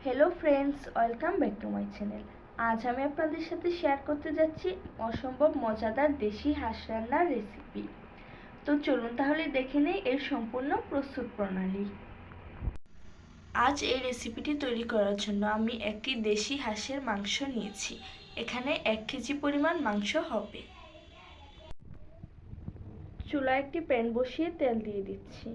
Hello friends, welcome back to my channel. আজ আমি আপনাদের সাথে শেয়ার করতে যাচ্ছি অসম্ভব মজাদার দেশি হাঁস রান্নার রেসিপি। তো চলুন তাহলে দেখে নেই এর সম্পূর্ণ প্রস্তুত প্রণালী। আজ এই রেসিপিটি তৈরি করার জন্য আমি একটি দেশি হাঁসের মাংস নিয়েছি। এখানে 1 কেজি পরিমাণ মাংস হবে। চুলায় একটি প্যান বসিয়ে তেল দিয়ে দিচ্ছি।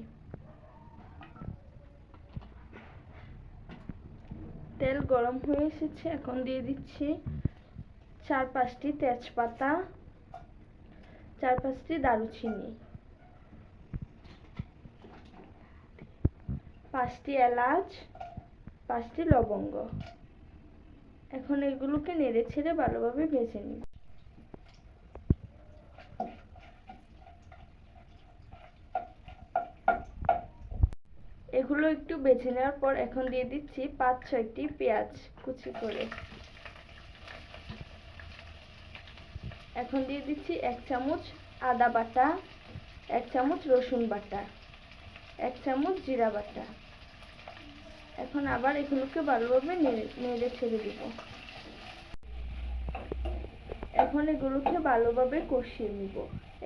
তেল গরম হয়ে এসেছে, এখন দিয়ে দিচ্ছি 4-5টি তেজপাতা, 4-5টি দারুচিনি, 5টি এলাচ, 5টি লবঙ্গ। এখন এগুলোকে নেড়ে ছেড়ে ভালোভাবে ভেজে নিব। এগুলো একটু ভেজে নেওয়ার পর এখন দিয়ে দিচ্ছি 5-6টি পেঁয়াজ কুচি করে। এখন দিয়ে দিচ্ছি 1 চামচ আদা বাটা, 1 চামচ রসুন বাটা, 1 চামচ জিরা বাটা। এখন আবার এগুলোকে ভালোভাবে নেড়ে ছেড়ে দিব। এখন এগুলোকে ভালোভাবে কষিয়ে নিব।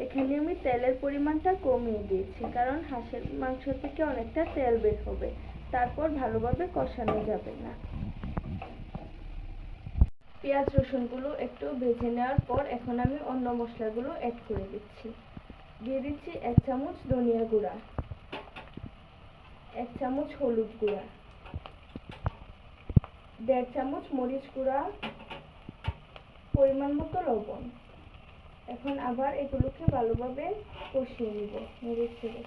এখানে আমি তেলের পরিমাণটা কমিয়ে দিয়েছি, কারণ হাঁসের মাংস থেকে অনেকটা তেল বের হবে, তারপর ভালোভাবে কষানো যাবে না। পেঁয়াজ রসুনগুলো একটু ভেজে নেওয়ার পর এখন আমি অন্য মশলাগুলো অ্যাড করে দিচ্ছি। দিয়ে দিচ্ছি 1 চামচ ধনিয়া গুঁড়া, 1 চামচ হলুদ গুঁড়া, 1.5 চামচ মরিচ গুঁড়া, পরিমাণ মতো লবণ। এখন আবার এগুলোকে ভালোভাবে কষিয়ে নিব নেড়ে ছেড়ে।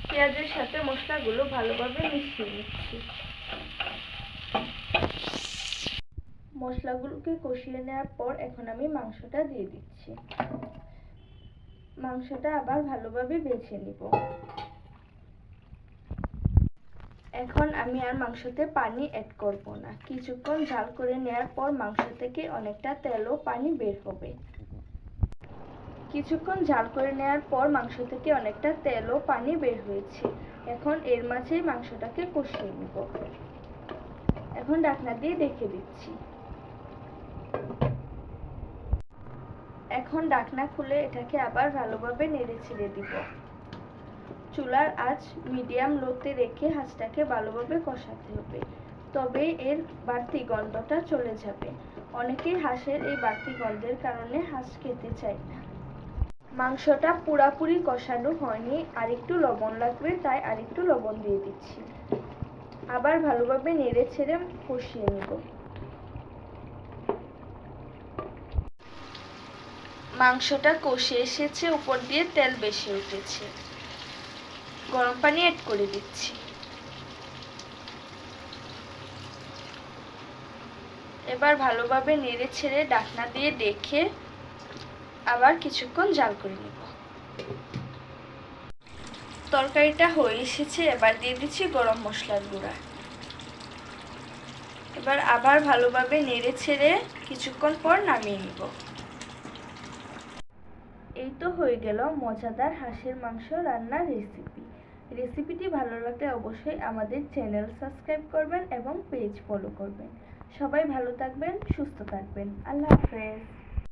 পেঁয়াজের সাথে মশলাগুলো ভালোভাবে মিশিয়ে নিচ্ছি। মশলাগুলোকে কষিয়ে নেওয়ার পর এখন আমি মাংসটা দিয়ে দিচ্ছি। মাংসটা আবার ভালোভাবে ভেজে নিব। এখন আমি আর মাংসতে পানি অ্যাড করব না। কিছুক্ষণ ঝাল করে নেওয়ার পর মাংস থেকে অনেকটা তেল ও পানি বের হবে। কিছুক্ষণ ঝাল করে নেওয়ার পর মাংস থেকে অনেকটা তেল ও পানি বের হয়েছে। এখন এর মাঝেই মাংসটাকে কষিয়ে নিব। এখন ঢাকনা দিয়ে ঢেকে দিচ্ছি। এখন ঢাকনা খুলে এটাকে আবার ভালোভাবে নেড়ে ছেড়ে দিব। চুলার আঁচ মিডিয়াম লোতে রেখে হাঁসটাকে ভালোভাবে কষাতে হবে, তবে এর বাড়তি গন্ধটা চলে যাবে। অনেকেই হাঁসের এই বাড়তি গন্ধের কারণে হাঁস খেতে চায় না। মাংসটা পুরাপুরি কষানো হয়নি, আর একটু লবণ লাগবে, তাই আর একটু লবণ দিয়ে দিচ্ছি। আবার ভালোভাবে নেড়ে ছেড়ে কষিয়ে নেব। মাংসটা কষে এসেছে, উপর দিয়ে তেল বেশি উঠেছে। গরম পানি অ্যাড করে দিচ্ছি। এবার ভালোভাবে নেড়ে ছেড়ে ঢাকনা দিয়ে ঢেকে আবার কিছুক্ষণ জাল করে নেব। তরকারিটা হয়ে এসেছে, এবার দিয়ে দিচ্ছি গরম মশলার গুঁড়া। এবার আবার ভালোভাবে নেড়ে ছেড়ে কিছুক্ষণ পর নামিয়ে নিব। এই তো হয়ে গেল মজাদার হাঁসের মাংস রান্নার রেসিপিটি ভালো লাগলে অবশ্যই আমাদের চ্যানেল সাবস্ক্রাইব করবেন এবং পেজ ফলো করবেন। সবাই ভালো থাকবেন, সুস্থ থাকবেন। আল্লাহ হাফেজ।